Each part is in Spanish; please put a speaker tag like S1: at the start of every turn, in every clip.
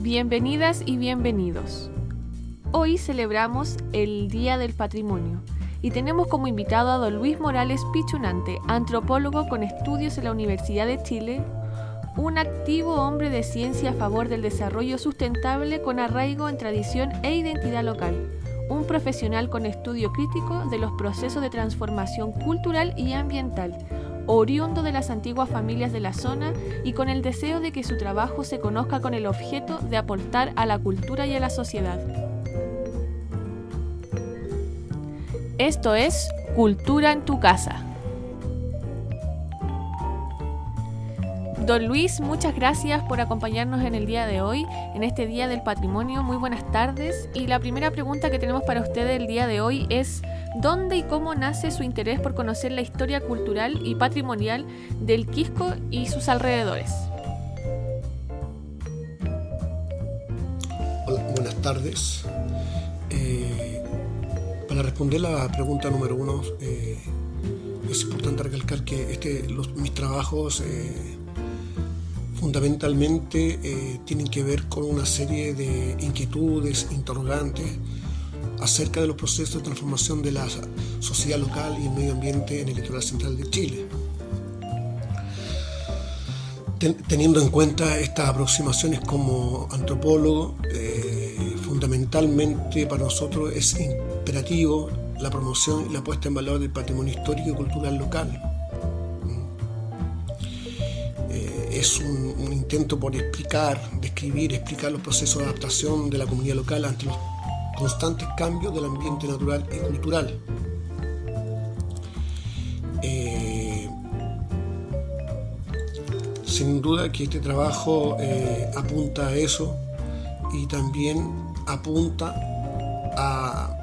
S1: Bienvenidas y bienvenidos. Hoy celebramos el Día del Patrimonio y tenemos como invitado a don Luis Morales Pichunante, antropólogo con estudios en la Universidad de Chile, un activo hombre de ciencia a favor del desarrollo sustentable con arraigo en tradición e identidad local, un profesional con estudio crítico de los procesos de transformación cultural y ambiental, oriundo de las antiguas familias de la zona y con el deseo de que su trabajo se conozca con el objeto de aportar a la cultura y a la sociedad. Esto es Cultura en tu Casa. Don Luis, muchas gracias por acompañarnos en el día de hoy, en este Día del Patrimonio. Muy buenas tardes. Y la primera pregunta que tenemos para usted el día de hoy es: ¿dónde y cómo nace su interés por conocer la historia cultural y patrimonial del Quisco y sus alrededores?
S2: Hola, buenas tardes. Para responder la pregunta número uno, es importante recalcar que mis trabajos fundamentalmente tienen que ver con una serie de inquietudes, interrogantes acerca de los procesos de transformación de la sociedad local y el medio ambiente en el litoral central de Chile. Teniendo en cuenta estas aproximaciones como antropólogo, fundamentalmente para nosotros es imperativo la promoción y la puesta en valor del patrimonio histórico y cultural local. Es un intento por explicar los procesos de adaptación de la comunidad local ante los constantes cambios del ambiente natural y cultural. Sin duda que este trabajo apunta a eso y también apunta a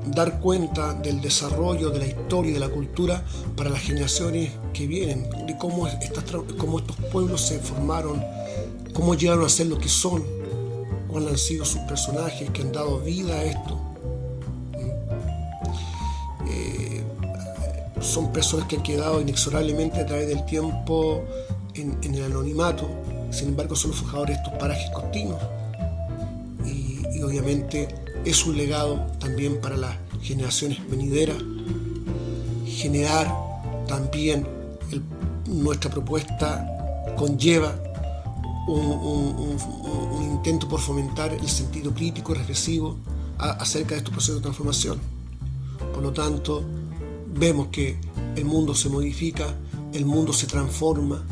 S2: dar cuenta del desarrollo de la historia y de la cultura para las generaciones que vienen, de cómo estos pueblos se formaron, cómo llegaron a ser lo que son, cuáles han sido sus personajes que han dado vida a esto. Son personas que han quedado inexorablemente a través del tiempo en el anonimato. Sin embargo, son los forjadores de estos parajes costinos y obviamente es un legado también para las generaciones venideras. Generar también nuestra propuesta conlleva un intento por fomentar el sentido crítico y reflexivo acerca de estos procesos de transformación. Por lo tanto, vemos que el mundo se modifica, el mundo se transforma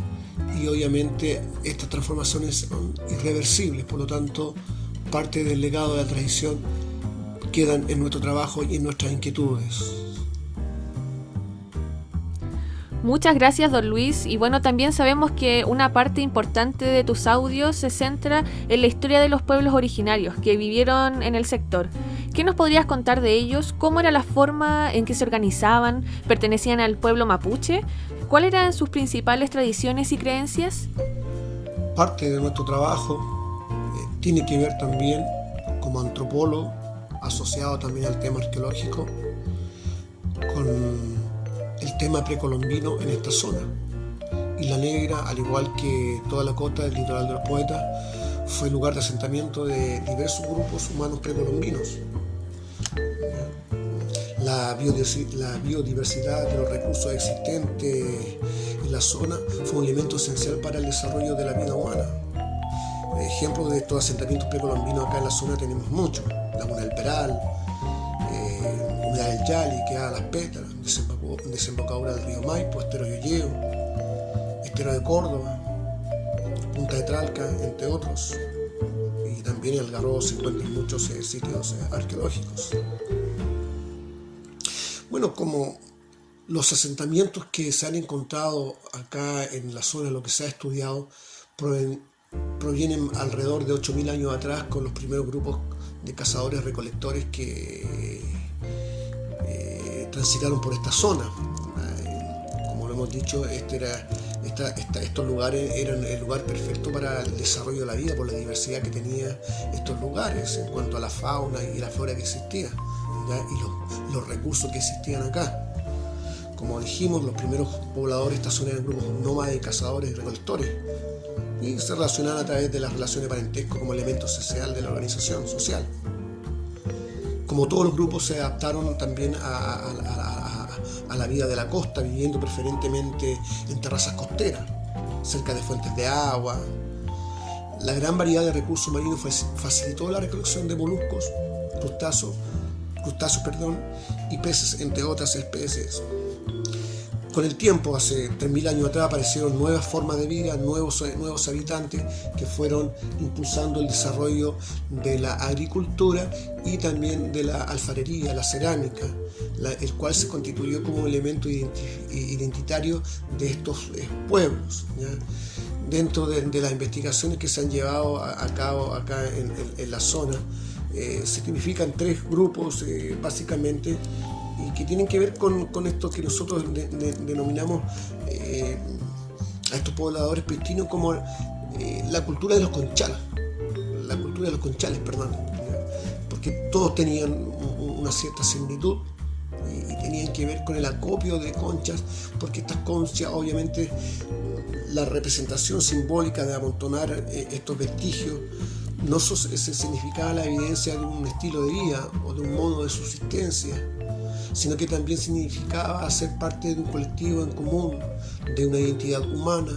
S2: y obviamente estas transformaciones son irreversibles. Por lo tanto, parte del legado de la tradición quedan en nuestro trabajo y en nuestras inquietudes.
S1: Muchas gracias, don Luis. Y bueno, también sabemos que una parte importante de tus audios se centra en la historia de los pueblos originarios que vivieron en el sector. ¿Qué nos podrías contar de ellos? ¿Cómo era la forma en que se organizaban? ¿Pertenecían al pueblo mapuche? ¿Cuáles eran sus principales tradiciones y creencias?
S2: Parte de nuestro trabajo tiene que ver también, como antropólogo, asociado también al tema arqueológico, con el tema precolombino en esta zona. Isla Negra, al igual que toda la costa del litoral de los Poetas, fue lugar de asentamiento de diversos grupos humanos precolombinos. La biodiversidad de los recursos existentes en la zona fue un elemento esencial para el desarrollo de la vida humana. Ejemplos de estos asentamientos precolombinos acá en la zona tenemos muchos: Laguna del Peral, Humedal del Yali, Quebrada Las Pétalas, desembocadura del río Maipo, Estero Yoyeo, Estero de Córdoba, Punta de Tralca, entre otros. Y también en Algarrobo se encuentran muchos sitios arqueológicos. Bueno, como los asentamientos que se han encontrado acá en la zona, lo que se ha estudiado, provienen alrededor de 8.000 años atrás, con los primeros grupos de cazadores-recolectores que transitaron por esta zona. Como lo hemos dicho, estos lugares eran el lugar perfecto para el desarrollo de la vida, por la diversidad que tenía estos lugares en cuanto a la fauna y la flora que existía, ¿ya? Y los recursos que existían acá. Como dijimos, los primeros pobladores de esta zona eran grupos nómades, cazadores y recolectores. y se relacionaban a través de las relaciones de parentesco como elemento esencial de la organización social. Como todos los grupos, se adaptaron también a la vida de la costa, viviendo preferentemente en terrazas costeras, cerca de fuentes de agua. La gran variedad de recursos marinos facilitó la recolección de moluscos, crustáceos, y peces, entre otras especies. Con el tiempo, hace 3.000 años atrás, aparecieron nuevas formas de vida, nuevos habitantes que fueron impulsando el desarrollo de la agricultura y también de la alfarería, la cerámica, el cual se constituyó como elemento identitario de estos pueblos, ¿ya? Dentro de las investigaciones que se han llevado a cabo acá en la zona, se tipifican 3 grupos básicamente, y que tienen que ver con esto que nosotros denominamos a estos pobladores pristinos como la cultura de los conchales, porque todos tenían una cierta similitud y tenían que ver con el acopio de conchas, porque estas conchas, obviamente, la representación simbólica de amontonar estos vestigios no se significaba la evidencia de un estilo de vida o de un modo de subsistencia, sino que también significaba ser parte de un colectivo en común, de una identidad humana,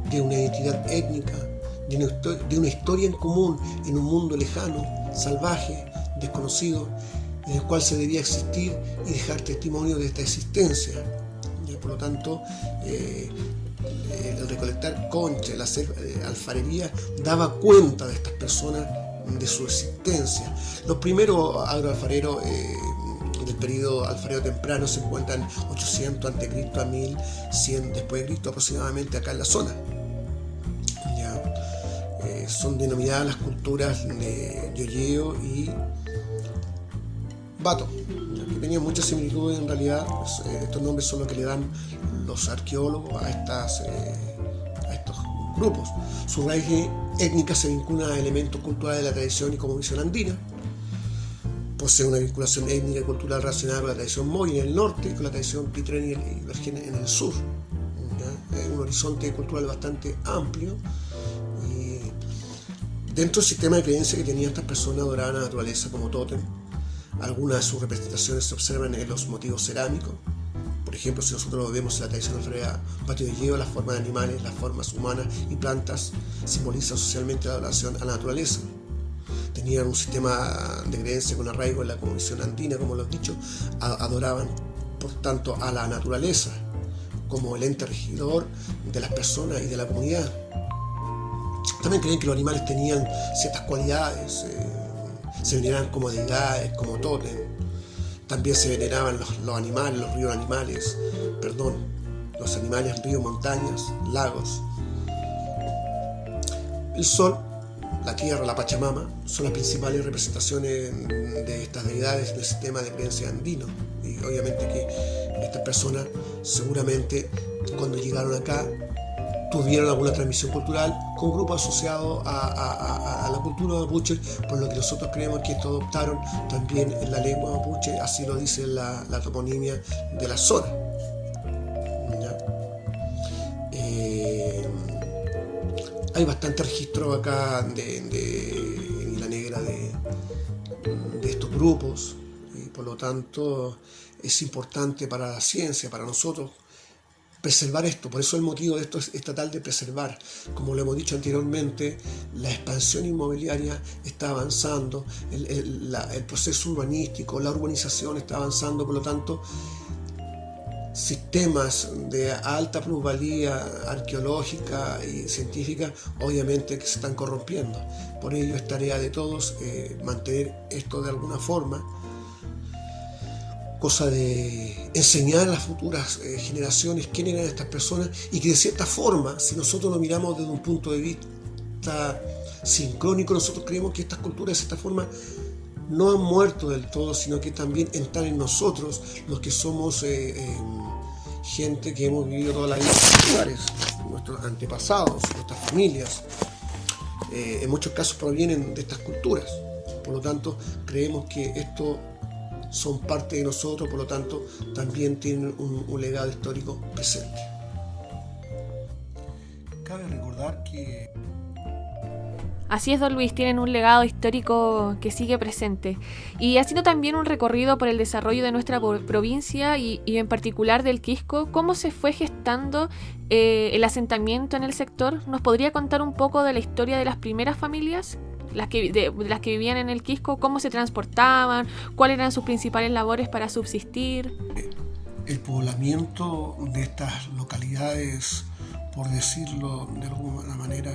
S2: de una identidad étnica, de una historia en común en un mundo lejano, salvaje, desconocido, en el cual se debía existir y dejar testimonio de esta existencia. Y por lo tanto, el recolectar concha, el hacer alfarería, daba cuenta de estas personas, de su existencia. Los primeros agroalfareros del periodo alfarero temprano se encuentran 800 a.C. a 1100 después de Cristo aproximadamente acá en la zona. Son denominadas las culturas de Yoyeo y Bato, que tenían muchas similitudes en realidad. Estos nombres son los que le dan los arqueólogos a estos grupos. Su raíz étnica se vincula a elementos culturales de la tradición y cosmovisión andina. Posee una vinculación étnica y cultural relacionada con la tradición Moy en el norte y con la tradición Pitreni y Vergene en el sur. Un horizonte cultural bastante amplio. Y dentro del sistema de creencias que tenían estas personas, adoraban a la naturaleza como tótem. Algunas de sus representaciones se observan en los motivos cerámicos. Por ejemplo, si nosotros vemos en la tradición alfarera Patio de Yoyeo, las formas de animales, las formas humanas y plantas simbolizan socialmente la adoración a la naturaleza. Tenían un sistema de creencia con arraigo en la cosmovisión andina, como lo he dicho. Adoraban, por tanto, a la naturaleza como el ente regidor de las personas y de la comunidad. También creían que los animales tenían ciertas cualidades, se veneraban como deidades, como tótem. También se veneraban los animales, los ríos animales, los animales, ríos, montañas, lagos. El sol, la tierra, la Pachamama, son las principales representaciones de estas deidades en el sistema de creencia andino. Y obviamente que estas personas seguramente cuando llegaron acá tuvieron alguna transmisión cultural con grupos asociados a la cultura mapuche, por lo que nosotros creemos que estos adoptaron también la lengua mapuche, así lo dice la toponimia de la zona. Hay bastante registro acá en Isla Negra de estos grupos, y por lo tanto es importante para la ciencia, para nosotros, preservar esto. Por eso el motivo de esto es tratar de preservar. Como lo hemos dicho anteriormente, la expansión inmobiliaria está avanzando, el proceso urbanístico, la urbanización está avanzando, por lo tanto sistemas de alta plusvalía arqueológica y científica obviamente que se están corrompiendo. Por ello es tarea de todos mantener esto de alguna forma, cosa de enseñar a las futuras generaciones quién eran estas personas, y que de cierta forma, si nosotros lo miramos desde un punto de vista sincrónico, nosotros creemos que estas culturas de cierta forma no han muerto del todo, sino que también están en nosotros, los que somos gente que hemos vivido toda la vida en estos lugares, nuestros antepasados, nuestras familias, en muchos casos provienen de estas culturas. Por lo tanto, creemos que esto son parte de nosotros, por lo tanto, también tienen un legado histórico presente. Cabe recordar que
S1: Así es, don Luis, tienen un legado histórico que sigue presente. Y haciendo también un recorrido por el desarrollo de nuestra provincia y en particular del Quisco, ¿cómo se fue gestando el asentamiento en el sector? ¿Nos podría contar un poco de la historia de las primeras familias, las que vivían en el Quisco? ¿Cómo se transportaban? ¿Cuáles eran sus principales labores para subsistir?
S2: El poblamiento de estas localidades, por decirlo de alguna manera,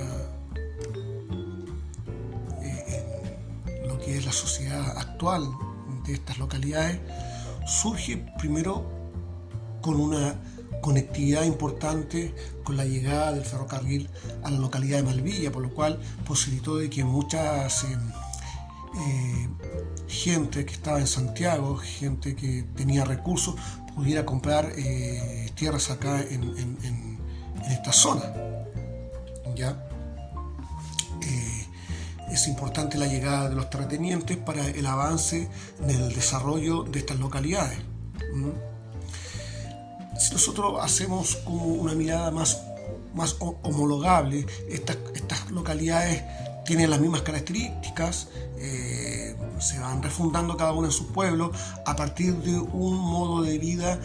S2: que es la sociedad actual de estas localidades, surge primero con una conectividad importante con la llegada del ferrocarril a la localidad de Malvilla, por lo cual posibilitó de que muchas gente que estaba en Santiago, gente que tenía recursos, pudiera comprar tierras acá en esta zona. ¿Ya? Es importante la llegada de los terratenientes para el avance en el desarrollo de estas localidades. Si nosotros hacemos como una mirada más homologable, estas localidades tienen las mismas características, se van refundando cada una en su pueblo a partir de un modo de vida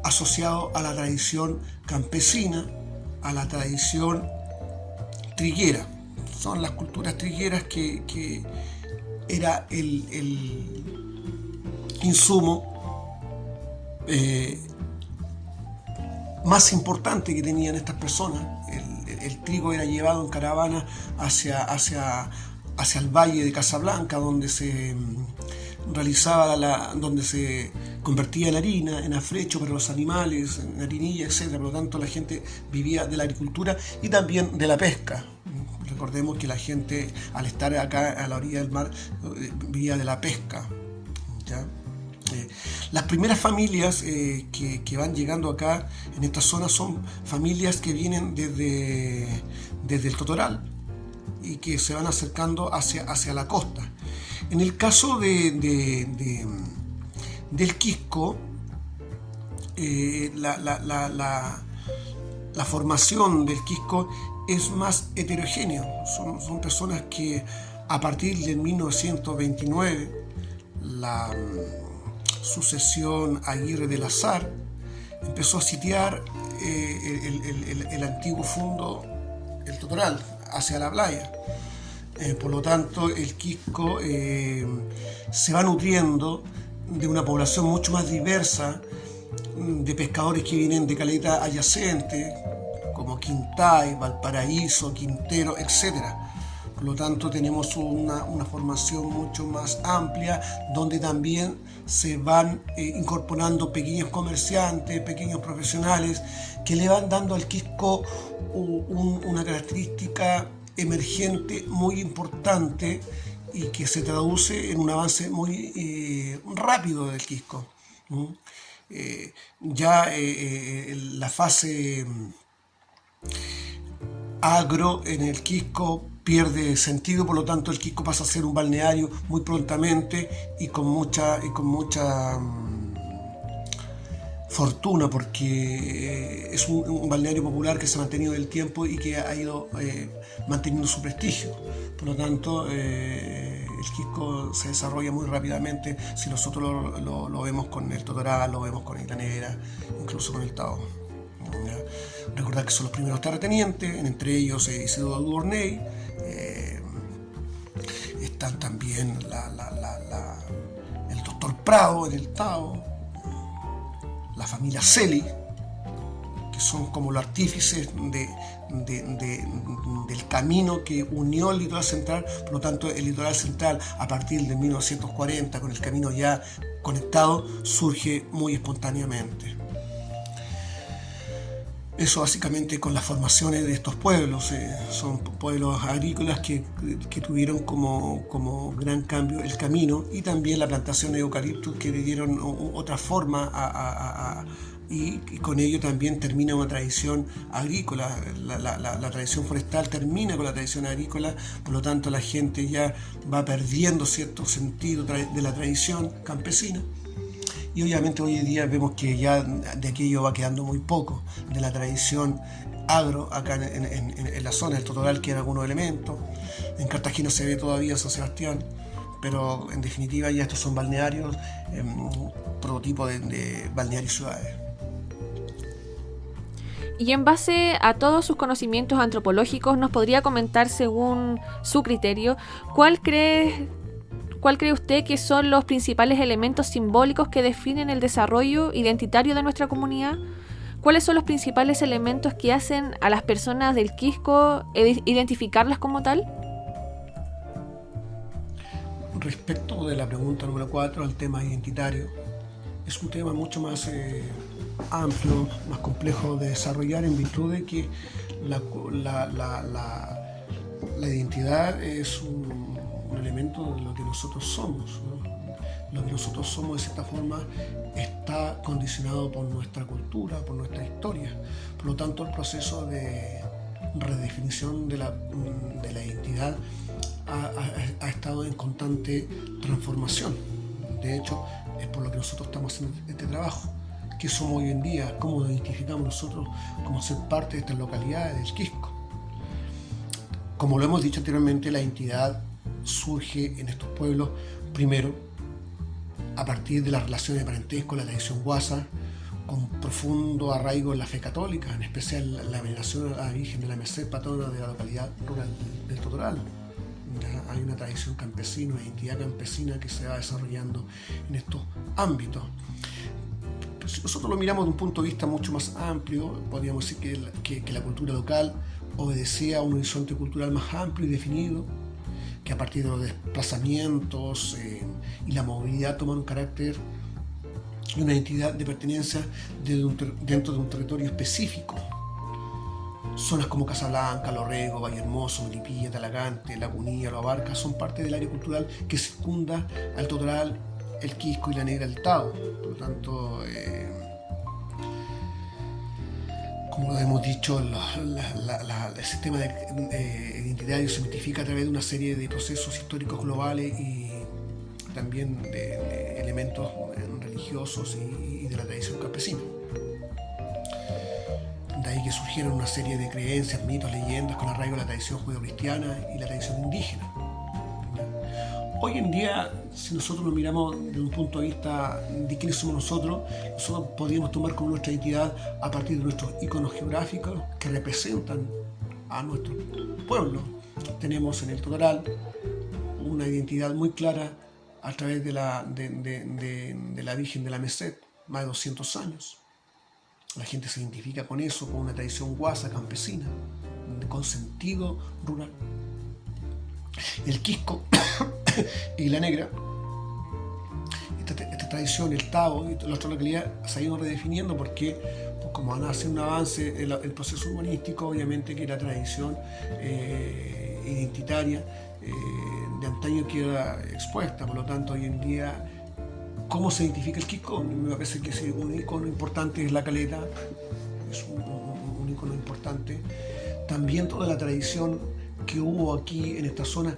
S2: asociado a la tradición campesina, a la tradición triguera. Son las culturas trigueras que era el insumo más importante que tenían estas personas. El trigo era llevado en caravana hacia el valle de Casablanca, donde se realizaba donde se convertía en harina, en afrecho para los animales, en harinilla, etc. Por lo tanto, la gente vivía de la agricultura y también de la pesca. Recordemos que la gente, al estar acá a la orilla del mar, vivía de la pesca. ¿Ya? Las primeras familias que van llegando acá en esta zona son familias que vienen desde el Totoral y que se van acercando hacia la costa. En el caso del Quisco, la formación del Quisco es más heterogéneo. Son personas que a partir de 1929, la sucesión Aguirre del Azar empezó a sitiar el antiguo fundo, el Totoral, hacia la playa. Por lo tanto, el Quisco se va nutriendo de una población mucho más diversa, de pescadores que vienen de caletas adyacentes, como Quintay, Valparaíso, Quintero, etc. Por lo tanto, tenemos una formación mucho más amplia, donde también se van incorporando pequeños comerciantes, pequeños profesionales, que le van dando al Quisco una característica emergente muy importante y que se traduce en un avance muy rápido del Quisco. La fase agro en el Quisco pierde sentido, por lo tanto el Quisco pasa a ser un balneario muy prontamente y con mucha fortuna, porque es un balneario popular que se ha mantenido en el tiempo y que ha ido manteniendo su prestigio. Por lo tanto, el Quisco se desarrolla muy rápidamente si nosotros lo vemos con el Totoral, lo vemos con Isla Negra, incluso con el Tao. Recordar que son los primeros terratenientes, entre ellos Isidoro Duvorney, están también el doctor Prado en el Tao, la familia Celi, que son como los artífices del camino que unió el litoral central. Por lo tanto, el litoral central, a partir de 1940, con el camino ya conectado, surge muy espontáneamente. Eso básicamente con las formaciones de estos pueblos. Son pueblos agrícolas que tuvieron como gran cambio el camino, y también la plantación de eucaliptus, que le dieron otra forma y con ello también termina una tradición agrícola. La tradición forestal termina con la tradición agrícola, por lo tanto la gente ya va perdiendo cierto sentido de la tradición campesina. Y obviamente hoy en día vemos que ya de aquello va quedando muy poco, de la tradición agro acá en la zona del Totoral quedan algunos elementos. En Cartagena se ve todavía San Sebastián, pero en definitiva ya estos son balnearios, prototipo de balnearios ciudades.
S1: Y en base a todos sus conocimientos antropológicos, ¿nos podría comentar, según su criterio, cuál cree usted que son los principales elementos simbólicos que definen el desarrollo identitario de nuestra comunidad? ¿Cuáles son los principales elementos que hacen a las personas del Quisco identificarlas como tal?
S2: Respecto de la pregunta número 4, al tema identitario, es un tema mucho más amplio, más complejo de desarrollar, en virtud de que la identidad es un elemento de lo que nosotros somos, ¿no? Lo que nosotros somos, de cierta forma, está condicionado por nuestra cultura, por nuestra historia. Por lo tanto, el proceso de redefinición de la identidad ha estado en constante transformación. De hecho, es por lo que nosotros estamos haciendo este trabajo. ¿Qué somos hoy en día? ¿Cómo nos identificamos nosotros como ser parte de estas localidades del Quisco? Como lo hemos dicho anteriormente, la identidad surge en estos pueblos, primero, a partir de las relaciones de parentesco, la tradición guasa, con profundo arraigo en la fe católica, en especial la veneración a la Virgen de la Merced, patrona de la localidad rural del Totoral. Ya hay una tradición campesina, una identidad campesina que se va desarrollando en estos ámbitos. Si nosotros lo miramos de un punto de vista mucho más amplio, podríamos decir que la cultura local obedecía a un horizonte cultural más amplio y definido, que a partir de los desplazamientos y la movilidad toman un carácter y una identidad de pertenencia dentro de un territorio específico. Zonas como Casablanca, Lorrego, Valle Hermoso, Melipilla, Talagante, Lagunilla, Lo Abarca son parte del área cultural que circunda al Totoral, el Quisco y la Negra del Tao. Por lo tanto, como hemos dicho, el sistema identitario se identifica a través de una serie de procesos históricos globales y también de elementos religiosos y de la tradición campesina. De ahí que surgieron una serie de creencias, mitos, leyendas con arraigo a la tradición judeocristiana y la tradición indígena. Hoy en día, si nosotros lo miramos desde un punto de vista de quiénes somos nosotros podríamos tomar como nuestra identidad a partir de nuestros iconos geográficos que representan a nuestro pueblo. Tenemos en el Totoral una identidad muy clara a través de la Virgen de la Merced, más de 200 años. La gente se identifica con eso, con una tradición guasa, campesina, con sentido rural. El Quisco y la Negra, esta tradición, el Tao y la otra localidad se ha ido redefiniendo porque, pues, como van a hacer un avance el proceso urbanístico, obviamente que la tradición identitaria de antaño queda expuesta. Por lo tanto, hoy en día, ¿cómo se identifica el Quisco? Me parece que sí, un icono importante es la caleta, es un icono importante. También toda la tradición que hubo aquí en esta zona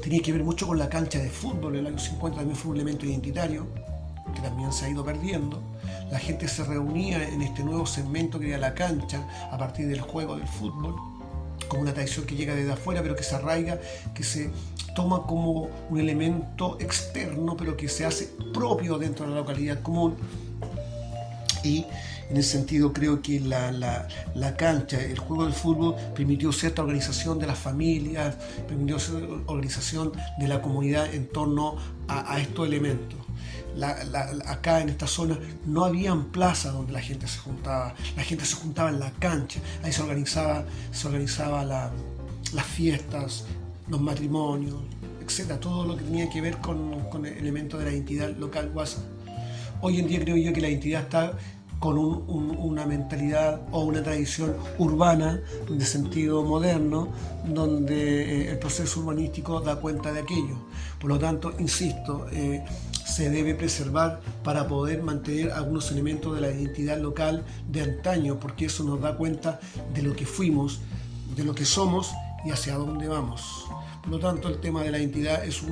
S2: tenía que ver mucho con la cancha de fútbol. En el año 50 también fue un elemento identitario que también se ha ido perdiendo. La gente se reunía en este nuevo segmento que era la cancha a partir del juego del fútbol, como una tradición que llega desde afuera pero que se arraiga, que se toma como un elemento externo pero que se hace propio dentro de la localidad común. Y en ese sentido creo que la cancha, el juego del fútbol permitió cierta organización de las familias, permitió cierta organización de la comunidad en torno a estos elementos. Acá en esta zona no habían plazas donde la gente se juntaba en la cancha, ahí se organizaba las fiestas, los matrimonios, etc. Todo lo que tenía que ver con elementos de la identidad local guasa. Hoy en día creo yo que la identidad está con una mentalidad o una tradición urbana de sentido moderno, donde el proceso urbanístico da cuenta de aquello. Por lo tanto, insisto, se debe preservar para poder mantener algunos elementos de la identidad local de antaño, porque eso nos da cuenta de lo que fuimos, de lo que somos y hacia dónde vamos. Por lo tanto, el tema de la identidad es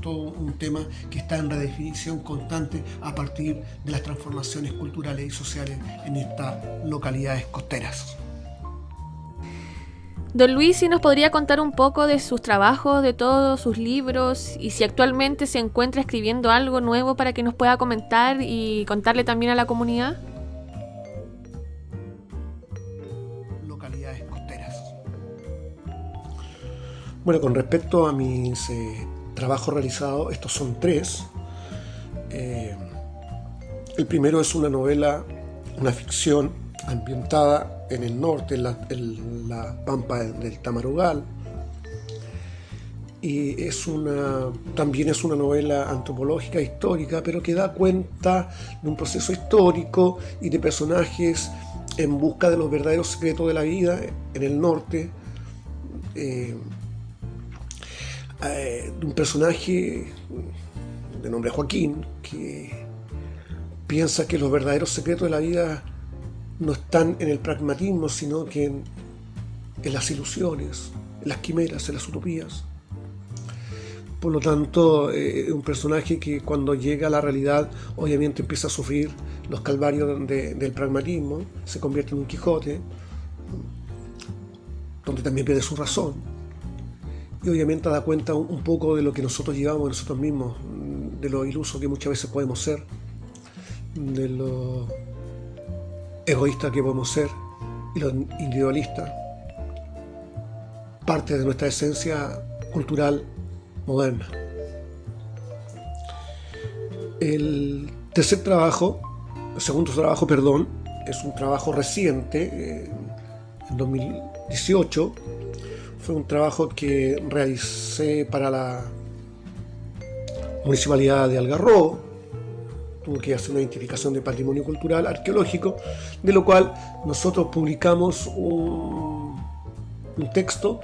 S2: todo un tema que está en redefinición constante a partir de las transformaciones culturales y sociales en estas localidades costeras.
S1: Don Luis, ¿sí nos podría contar un poco de sus trabajos, de todos sus libros, y si actualmente se encuentra escribiendo algo nuevo para que nos pueda comentar y contarle también a la comunidad?
S2: Localidades costeras. Bueno, con respecto a mis trabajos realizados, estos son 3. El primero es una novela, una ficción ambientada en el norte, en la pampa del Tamarugal, y también es una novela antropológica, histórica, pero que da cuenta de un proceso histórico y de personajes en busca de los verdaderos secretos de la vida en el norte, de un personaje de nombre Joaquín, que piensa que los verdaderos secretos de la vida no están en el pragmatismo, sino que en las ilusiones, en las quimeras, en las utopías. Por lo tanto, un personaje que cuando llega a la realidad obviamente empieza a sufrir los calvarios del pragmatismo, se convierte en un Quijote, donde también pierde su razón. Y obviamente da cuenta un poco de lo que nosotros llevamos a nosotros mismos, de lo iluso que muchas veces podemos ser, de lo egoísta que podemos ser y lo individualista, parte de nuestra esencia cultural moderna. El segundo trabajo, es un trabajo reciente, en 2018. Fue un trabajo que realicé para la Municipalidad de Algarrobo. Tuve que hacer una identificación de patrimonio cultural arqueológico, de lo cual nosotros publicamos un texto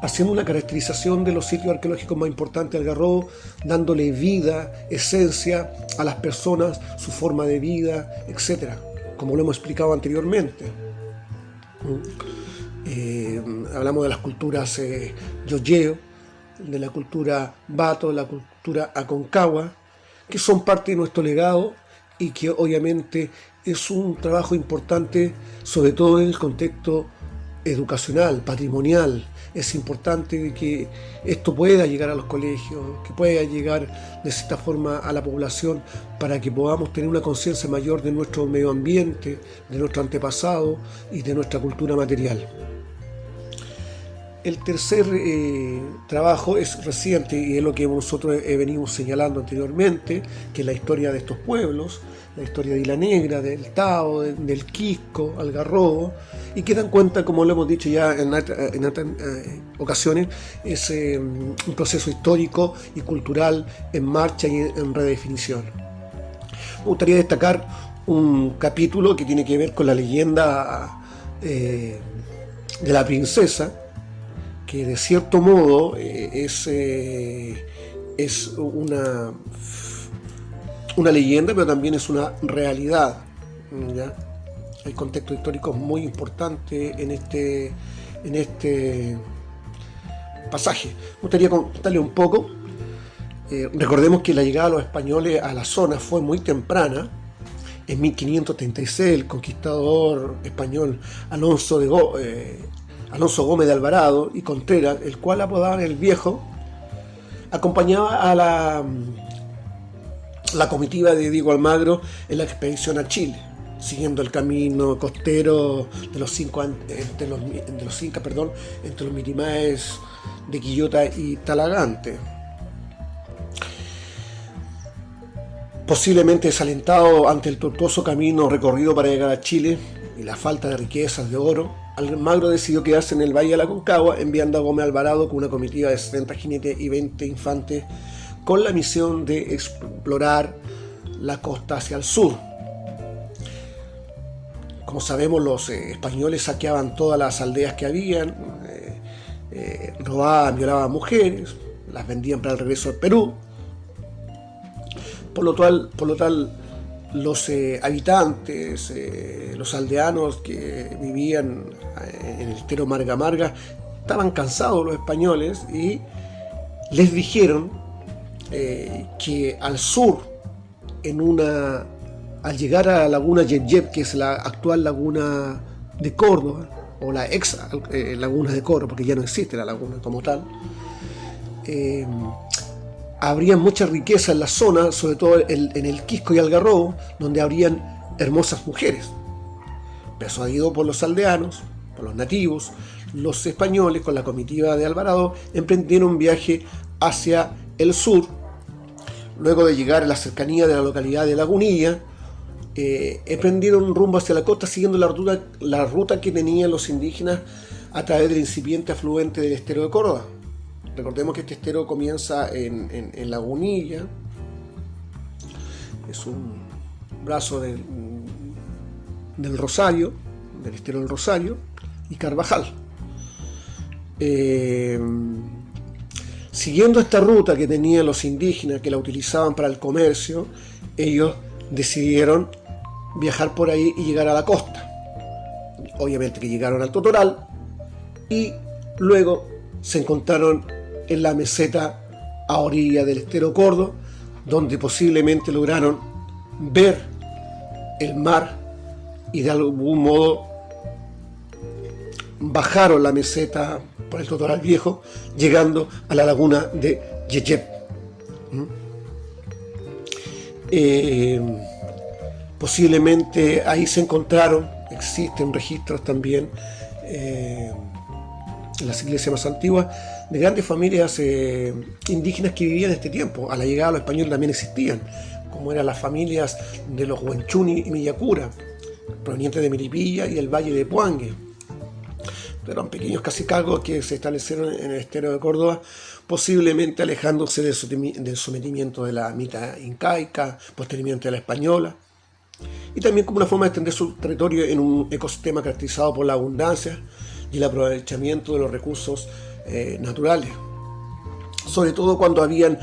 S2: haciendo una caracterización de los sitios arqueológicos más importantes de Algarrobo, dándole vida, esencia a las personas, su forma de vida, etc., como lo hemos explicado anteriormente. Hablamos de las culturas yoyeo, de la cultura bato, de la cultura aconcagua, que son parte de nuestro legado y que obviamente es un trabajo importante, sobre todo en el contexto educacional, patrimonial. Es importante que esto pueda llegar a los colegios, que pueda llegar de cierta forma a la población, para que podamos tener una conciencia mayor de nuestro medio ambiente, de nuestro antepasado y de nuestra cultura material. El tercer trabajo es reciente y es lo que nosotros venimos señalando anteriormente, que es la historia de estos pueblos, la historia de Isla Negra, del Tao, del Quisco, Algarrobo, y que dan cuenta, como lo hemos dicho ya en otras ocasiones, es un proceso histórico y cultural en marcha y en redefinición. Me gustaría destacar un capítulo que tiene que ver con la leyenda de la princesa, que de cierto modo es una leyenda, pero también es una realidad, ¿ya? Hay contextos históricos muy importantes en este pasaje. Me gustaría contarle un poco. Recordemos que la llegada de los españoles a la zona fue muy temprana. En 1536 el conquistador español Alonso Gómez de Alvarado y Contreras, el cual apodaban el Viejo, acompañaba a la comitiva de Diego Almagro en la expedición a Chile, siguiendo el camino costero de los Incas, entre los Mirimaes de Quillota y Talagante. Posiblemente desalentado ante el tortuoso camino recorrido para llegar a Chile y la falta de riquezas de oro, Almagro decidió quedarse en el Valle de la Aconcagua, enviando a Gómez Alvarado con una comitiva de 70 jinetes y 20 infantes con la misión de explorar la costa hacia el sur. Como sabemos, los españoles saqueaban todas las aldeas que habían, robaban, violaban mujeres, las vendían para el regreso al Perú. Por lo tal, los habitantes, los aldeanos que vivían en el estero Marga Marga, estaban cansados los españoles y les dijeron que al sur, al llegar a la laguna Yep Yep, que es la actual laguna de Córdoba, o la ex laguna de Coro, porque ya no existe la laguna como tal, habría mucha riqueza en la zona, sobre todo en el Quisco y Algarrobo, donde habrían hermosas mujeres, persuadidos por los aldeanos, por los nativos. Los españoles, con la comitiva de Alvarado, emprendieron un viaje hacia el sur. Luego de llegar a la cercanía de la localidad de Lagunilla, emprendieron rumbo hacia la costa siguiendo la ruta que tenían los indígenas a través del incipiente afluente del estero de Córdoba. Recordemos que este estero comienza en Lagunilla, es un brazo del Rosario, del estero del Rosario, y Carvajal. Siguiendo esta ruta que tenían los indígenas, que la utilizaban para el comercio, ellos decidieron viajar por ahí y llegar a la costa. Obviamente que llegaron al Totoral y luego se encontraron en la meseta a orilla del estero Córdoba, donde posiblemente lograron ver el mar y de algún modo bajaron la meseta por el Totoral Viejo, llegando a la laguna de Yeyep. Posiblemente ahí se encontraron, existen registros también en las iglesias más antiguas, de grandes familias indígenas que vivían en este tiempo. A la llegada de los españoles también existían, como eran las familias de los Huenchuni y Millacura, provenientes de Melipilla y el Valle de Puangue. Eran pequeños cacicazgos que se establecieron en el estero de Córdoba, posiblemente alejándose del sometimiento de la mitad incaica, posteriormente de la española, y también como una forma de extender su territorio en un ecosistema caracterizado por la abundancia y el aprovechamiento de los recursos naturales, sobre todo cuando habían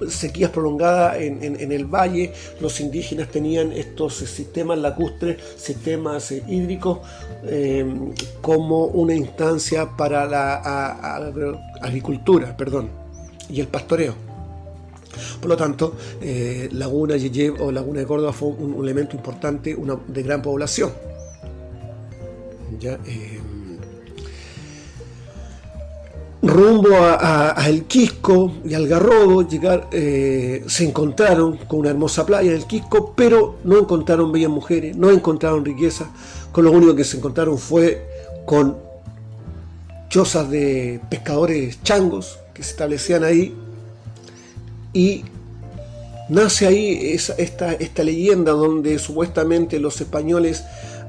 S2: sequías prolongadas en el valle. Los indígenas tenían estos sistemas lacustres, sistemas hídricos, como una instancia para la agricultura, y el pastoreo. Por lo tanto, Laguna Yeyep o Laguna de Córdoba fue un elemento importante, de gran población. ¿Ya? Rumbo a El Quisco y Algarrobo se encontraron con una hermosa playa en El Quisco, pero no encontraron bellas mujeres, no encontraron riqueza. Con lo único que se encontraron fue con chozas de pescadores changos que se establecían ahí, y nace ahí esta leyenda donde supuestamente los españoles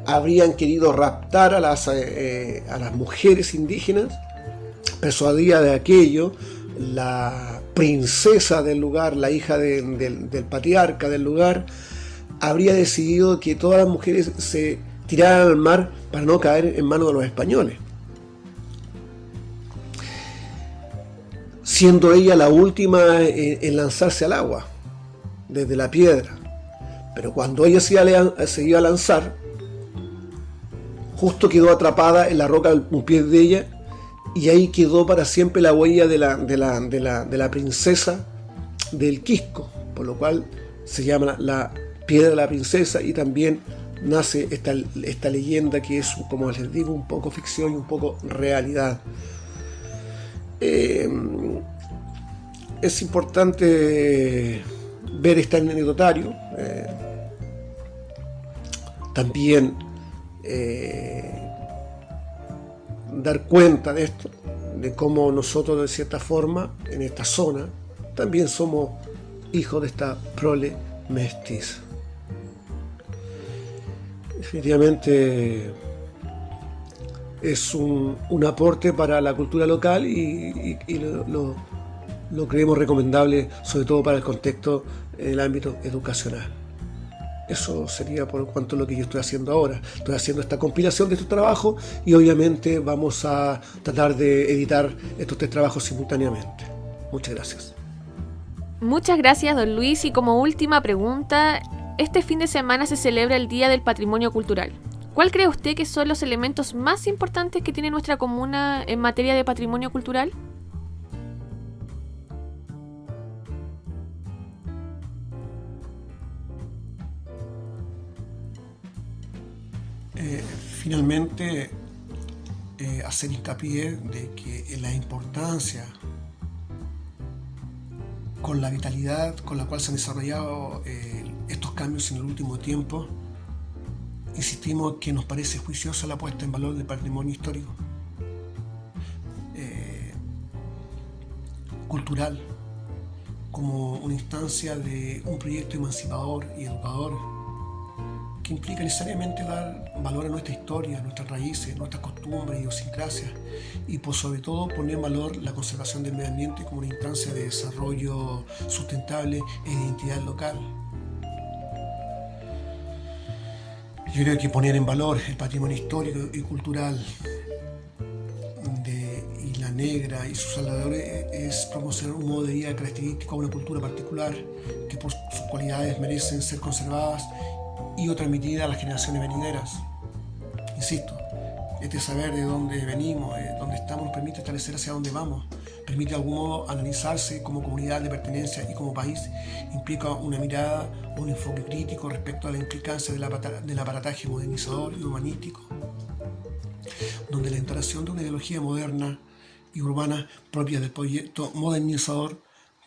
S2: habrían querido raptar a las mujeres indígenas. Persuadida de aquello, la princesa del lugar, la hija del patriarca del lugar, habría decidido que todas las mujeres se tiraran al mar para no caer en manos de los españoles, siendo ella la última en lanzarse al agua desde la piedra. Pero cuando ella se iba a lanzar, justo quedó atrapada en la roca un pie de ella, y ahí quedó para siempre la huella de la princesa del Quisco, por lo cual se llama la piedra de la princesa, y también nace esta leyenda que es, como les digo, un poco ficción y un poco realidad. Es importante ver este anecdotario, también dar cuenta de esto, de cómo nosotros de cierta forma en esta zona también somos hijos de esta prole mestiza. Definitivamente es un aporte para la cultura local, y lo creemos recomendable, sobre todo para el contexto en el ámbito educacional. Eso sería por cuanto lo que yo estoy haciendo ahora. Estoy haciendo esta compilación de estos trabajos, y obviamente vamos a tratar de editar estos 3 trabajos simultáneamente. Muchas gracias.
S1: Muchas gracias, don Luis. Y como última pregunta, este fin de semana se celebra el Día del Patrimonio Cultural. ¿Cuál cree usted que son los elementos más importantes que tiene nuestra comuna en materia de patrimonio cultural?
S2: Finalmente, hacer hincapié de que la importancia con la vitalidad con la cual se han desarrollado estos cambios en el último tiempo, insistimos que nos parece juiciosa la puesta en valor del patrimonio histórico, cultural, como una instancia de un proyecto emancipador y educador que implica necesariamente dar valor a nuestra historia, a nuestras raíces, nuestras costumbres, idiosincrasias y por sobre todo poner en valor la conservación del medio ambiente como una instancia de desarrollo sustentable e identidad local. Yo creo que poner en valor el patrimonio histórico y cultural de Isla Negra y sus alrededores es promocionar un modo de vida característico a una cultura particular que por sus cualidades merecen ser conservadas y o transmitida a las generaciones venideras. Insisto, este saber de dónde venimos, dónde estamos, nos permite establecer hacia dónde vamos, permite de algún modo analizarse como comunidad de pertenencia y como país, implica una mirada, un enfoque crítico respecto a la implicancia del aparataje modernizador y humanístico, donde la instalación de una ideología moderna y urbana propia del proyecto modernizador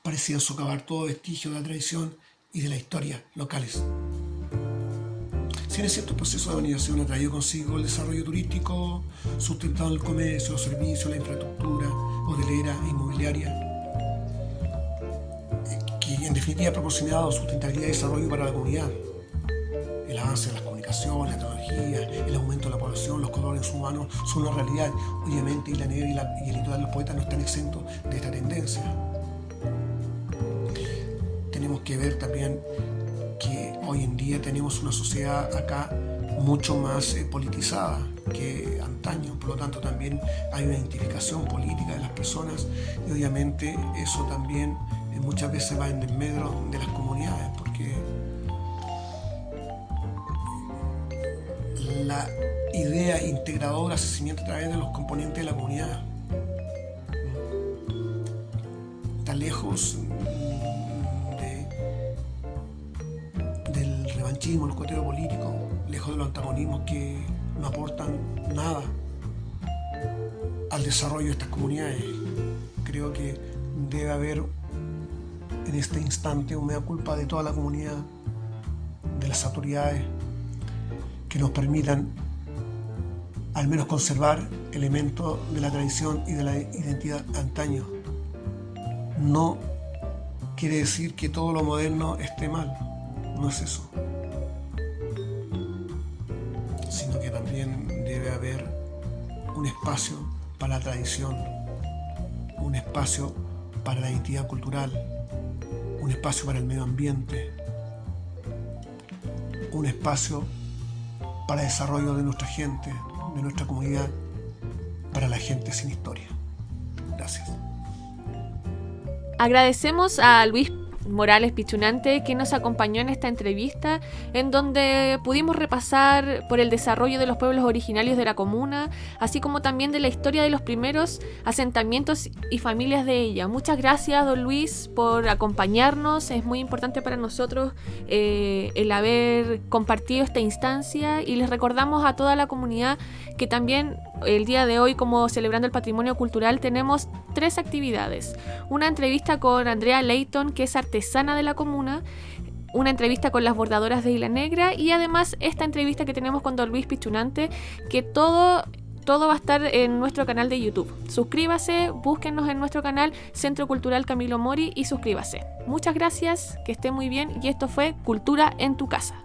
S2: parecía socavar todo vestigio de la tradición y de la historia locales. Si bien es cierto, el proceso de urbanización ha traído consigo el desarrollo turístico sustentado en el comercio, los servicios, la infraestructura hotelera e inmobiliaria, que en definitiva ha proporcionado sustentabilidad y desarrollo para la comunidad. El avance de las comunicaciones, la tecnología, el aumento de la población, los colores humanos son una realidad. Obviamente Isla Negra y el litoral de los poetas no están exentos de esta tendencia. Tenemos que ver también que hoy en día tenemos una sociedad acá mucho más politizada que antaño, por lo tanto también hay una identificación política de las personas y obviamente eso también muchas veces va en desmedro de las comunidades, porque la idea integradora se cimienta a través de los componentes de la comunidad. Está lejos del revanchismo, el coteo político, lejos de los antagonismos que no aportan nada al desarrollo de estas comunidades. Creo que debe haber en este instante un mea culpa de toda la comunidad, de las autoridades, que nos permitan al menos conservar elementos de la tradición y de la identidad antaño. No quiere decir que todo lo moderno esté mal, no es eso, sino que también debe haber un espacio para la tradición, un espacio para la identidad cultural, un espacio para el medio ambiente, un espacio para el desarrollo de nuestra gente, de nuestra comunidad, para la gente sin historia. Gracias.
S1: Agradecemos a Luis Morales Pichunante, que nos acompañó en esta entrevista, en donde pudimos repasar por el desarrollo de los pueblos originarios de la comuna, así como también de la historia de los primeros asentamientos y familias de ella. Muchas gracias, don Luis, por acompañarnos. Es muy importante para nosotros el haber compartido esta instancia, y les recordamos a toda la comunidad que también el día de hoy, como celebrando el patrimonio cultural, tenemos 3 actividades. Una entrevista con Andrea Leighton, que es artesana de la comuna, una entrevista con las bordadoras de Isla Negra, y además esta entrevista que tenemos con don Luis Pichunante, que todo va a estar en nuestro canal de YouTube. Suscríbase, búsquenos en nuestro canal Centro Cultural Camilo Mori y suscríbase. Muchas gracias, que esté muy bien, y esto fue Cultura en tu Casa.